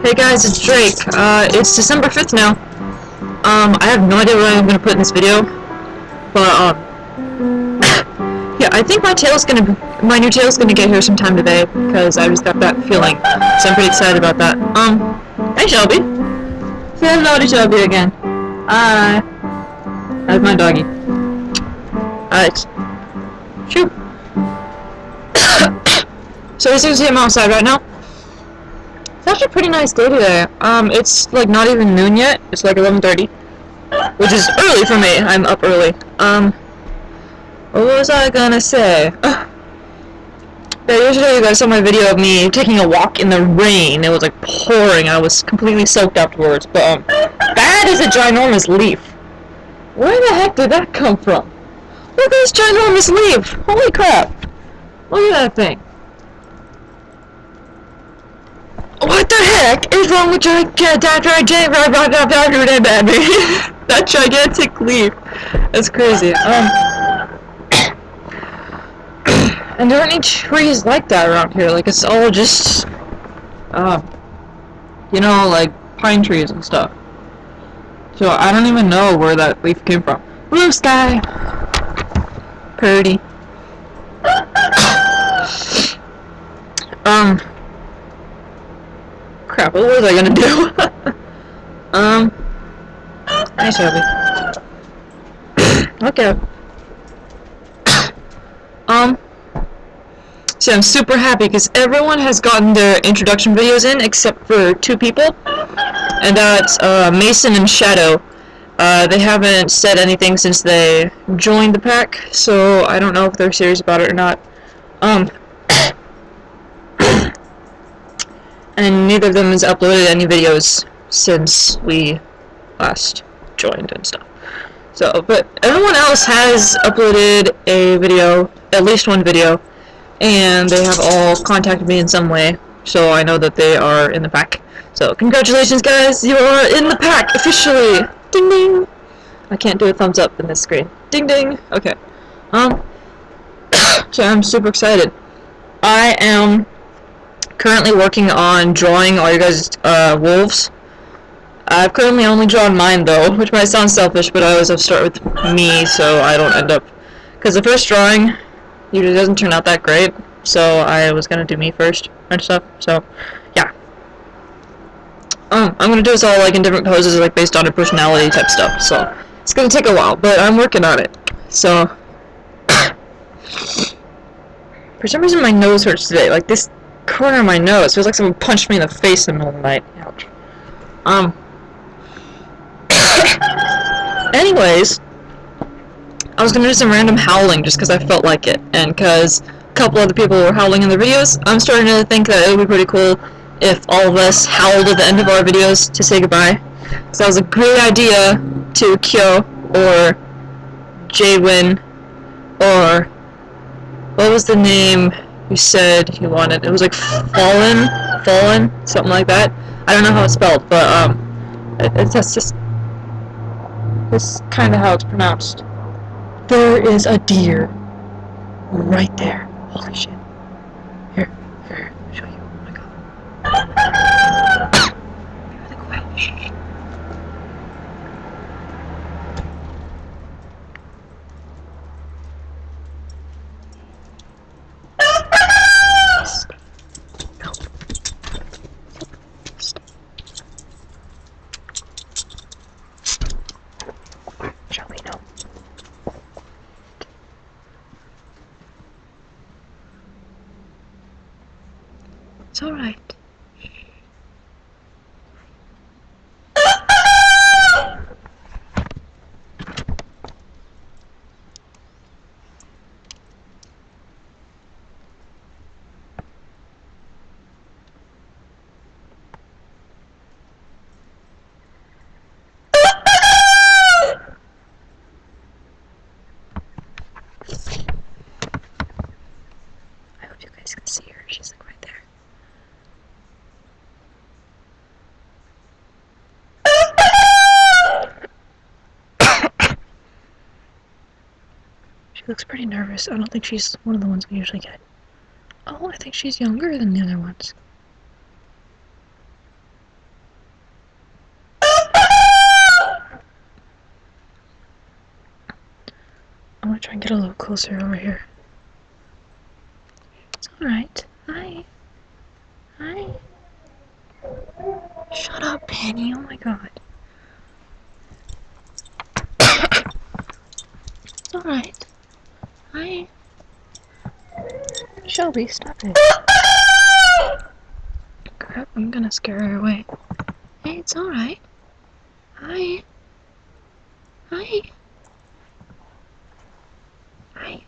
Hey guys, it's Drake. It's December 5th now. I have no idea what I'm gonna put in this video, but yeah, I think my new tail's gonna get here sometime today because I just got that feeling, so I'm pretty excited about that. Hey Shelby. Say hello to Shelby again. Hi. That's my doggy. Alright. Shoot. So as you can see, I'm outside right now. It's actually a pretty nice day today. It's like not even noon yet. It's like 11:30, which is early for me. I'm up early. What was I gonna say? Yeah, yesterday you guys saw my video of me taking a walk in the rain. It was like pouring. I was completely soaked afterwards. But that is a ginormous leaf. Where the heck did that come from? Look at this ginormous leaf! Holy crap! Look at that thing. What the heck is wrong with that gigantic leaf? That's crazy. And there aren't any trees like that around here. Like, it's all just, you know, like pine trees and stuff. So I don't even know where that leaf came from. Blue sky. Pretty. Crap, what was I gonna do? Hi Shelby. Okay. So I'm super happy because everyone has gotten their introduction videos in except for two people, and that's Mason and Shadow. They haven't said anything since they joined the pack, so I don't know if they're serious about it or not. And neither of them has uploaded any videos since we last joined and stuff. So, but everyone else has uploaded a video, at least one video, and they have all contacted me in some way, so I know that they are in the pack. So, congratulations guys, you are in the pack, officially! Ding ding! I can't do a thumbs up in this screen. Ding ding! Okay. So I'm super excited. I am currently working on drawing all you guys' wolves. I've currently only drawn mine though, which might sound selfish, but I always have to start with me so I don't end up... Because the first drawing usually doesn't turn out that great, so I was gonna do me first and stuff, so yeah. I'm gonna do this all like in different poses, like based on a personality type stuff, so it's gonna take a while, but I'm working on it. So for some reason my nose hurts today, like this corner of my nose feels like someone punched me in the face in the middle of the night. Ouch. Anyways, I was gonna do some random howling just because I felt like it, and because a couple other people were howling in their videos, I'm starting to think that it would be pretty cool if all of us howled at the end of our videos to say goodbye. So that was a great idea to Kyo, or Jaywin, or what was the name you said you wanted? It was like Fallen, something like that. I don't know how it's spelled, but it's just kind of how it's pronounced. There is a deer right there. Holy shit! Here, I'll show you. Oh my god. Be really quiet. Shh. It's alright. I hope you guys can see her. She's like right there. She looks pretty nervous. I don't think she's one of the ones we usually get. Oh, I think she's younger than the other ones. I'm gonna try and get a little closer over here. It's alright. Hi. Hi. Shut up, Penny. Oh my god. It's alright. Hi. Shelby, stop it. Crap, I'm gonna scare her away. Hey, it's alright. Hi. Hi. Hi.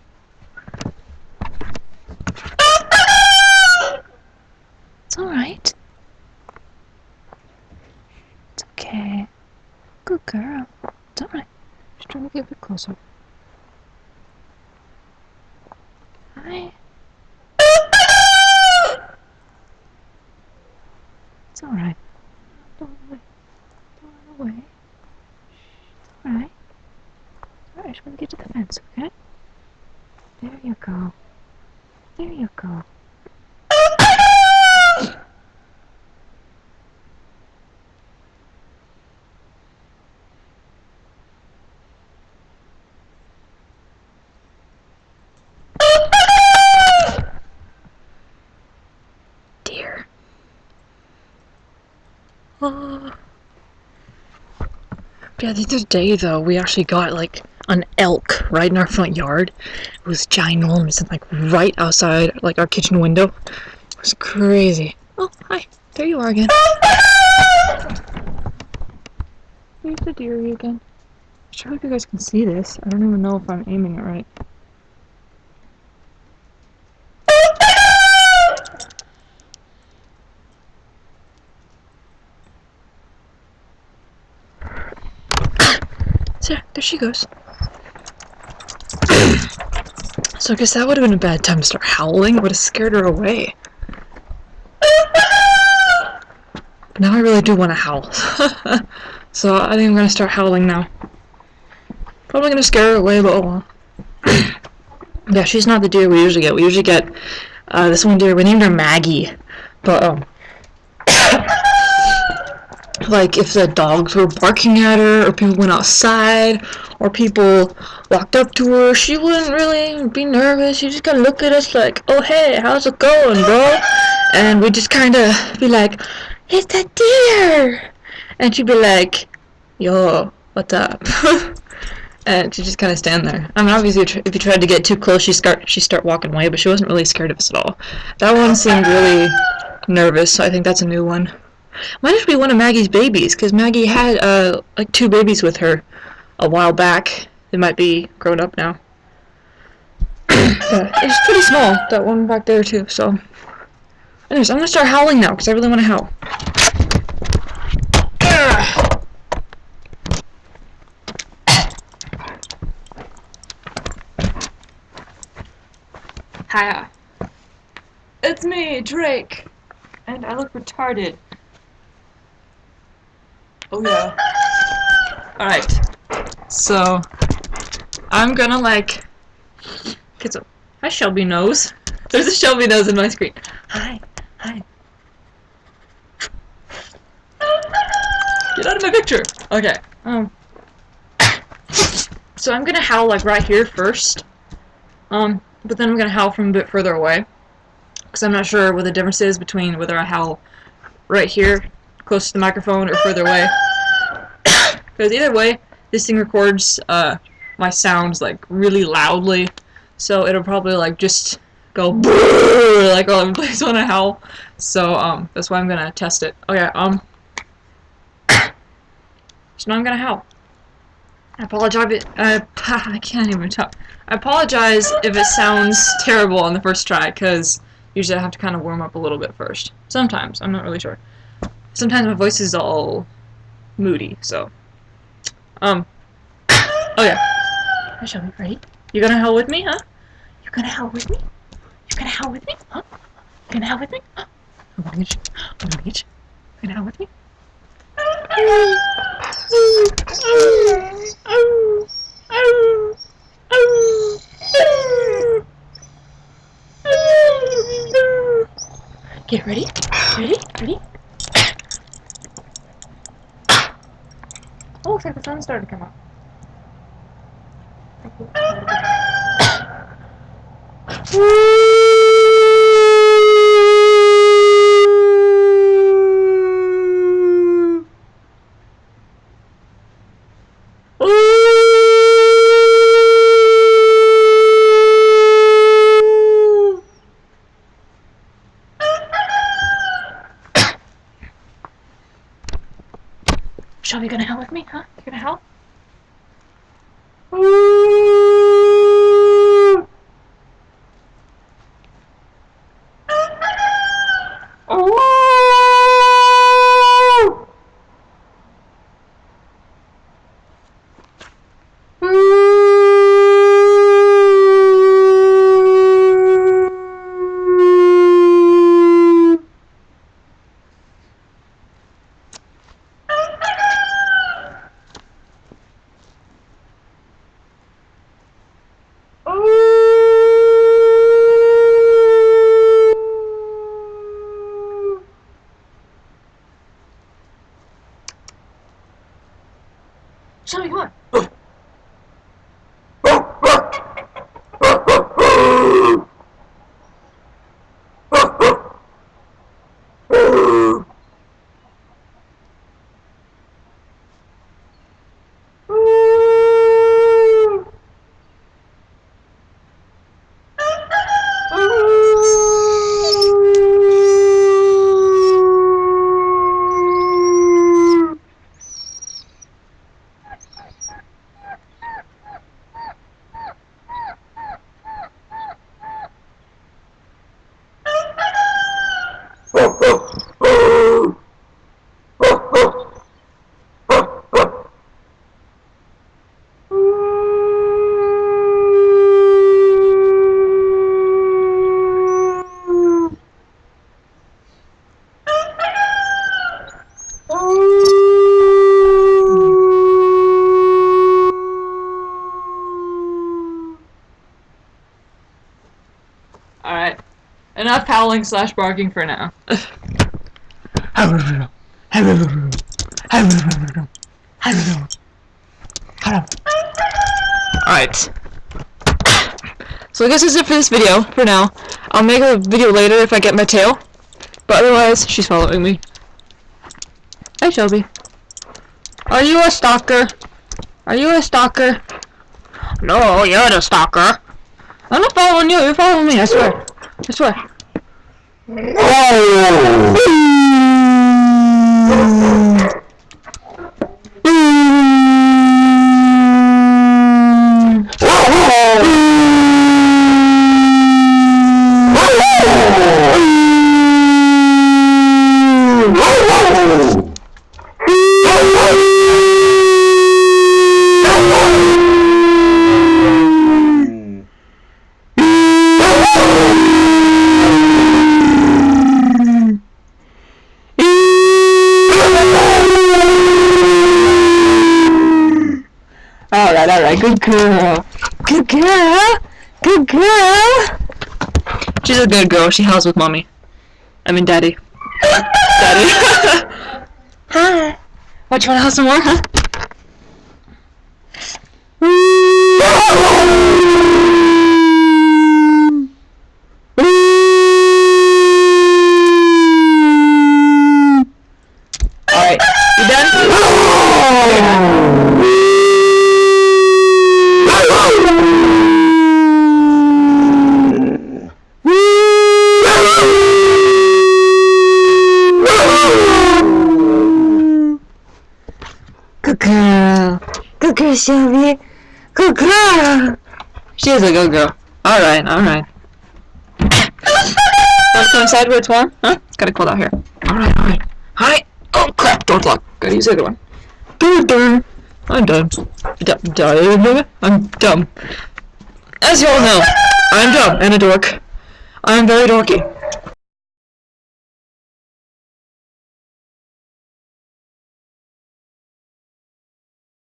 It's alright. It's okay. Good girl. It's alright. Just trying to get a bit closer. Hi. It's alright. Don't run away. Don't run away. It's alright. Alright, I just want to get to the fence, okay? There you go. There you go. Dear. Oh. Yeah, the other day though, we actually got like an elk right in our front yard. It was ginormous and like right outside like our kitchen window. It was crazy. Oh, hi. There you are again. Here's the deer again. I'm sure if you guys can see this. I don't even know if I'm aiming it right. So, there she goes. So I guess that would have been a bad time to start howling. It would have scared her away. But now I really do want to howl. So I think I'm going to start howling now. Probably going to scare her away, but oh well. Yeah, she's not the deer we usually get. We usually get this one deer. We named her Maggie. But like if the dogs were barking at her, or people went outside, or people walked up to her, she wouldn't really be nervous. She just kind of look at us like, oh hey, how's it going, bro? And we just kind of be like, it's a deer! And she'd be like, yo, what's up? And she'd just kind of stand there. I mean, obviously, if you tried to get too close, she'd start walking away, but she wasn't really scared of us at all. That one seemed really nervous, so I think that's a new one. Might just be one of Maggie's babies, because Maggie had like 2 babies with her a while back. They might be grown up now. But it's pretty small, that one back there too, so. Anyways, I'm gonna start howling now, because I really want to howl. Hiya. It's me, Drake. And I look retarded. Oh yeah. Alright. So, I'm gonna like... get some... Hi, Shelby nose. There's a Shelby nose in my screen. Hi. Hi. Get out of my picture! Okay. So I'm gonna howl like right here first. But then I'm gonna howl from a bit further away. Because I'm not sure what the difference is between whether I howl right here, close to the microphone, or further away. Because either way, this thing records my sounds like really loudly, so it'll probably like just go like all over the place when I howl. So that's why I'm gonna test it. Okay, so now I'm gonna howl. I apologize. I can't even talk. I apologize if it sounds terrible on the first try, because usually I have to kind of warm up a little bit first. Sometimes, I'm not really sure. Sometimes my voice is all moody, so. Oh yeah. Hi, Shelby, ready? You gonna howl with me, huh? You gonna howl with me? You gonna howl with me? Huh? You gonna howl with me? Huh? I'm gonna get you. I'm gonna get you. You gonna howl with me? Get ready? Ready? Ready? Oh, looks like the sun's starting to come up. Shelby, you gonna howl with me, huh? You gonna howl? Shelby, come on. Alright. Enough howling / barking for now. Alright. So I guess that's it for this video, for now. I'll make a video later if I get my tail. But otherwise, she's following me. Hey, Shelby. Are you a stalker? Are you a stalker? No, you're the stalker. I'm not following you, you're following me, I swear. I swear. Alright, good girl. Good girl. Good girl. She's a good girl. She howls with mommy. I mean, daddy. Daddy. Hi. What, you wanna howl some more, huh? Alright, you done? Good girl. Good girl, Shelby. Good girl. She is a good girl. Alright, alright. Want to come inside where it's warm? Huh? It's gotta cold out here. Alright, alright. Hi. Oh crap, door's locked. Gotta use the other one. I'm dumb. I'm dumb. As you all know, I'm dumb and a dork. I'm very dorky.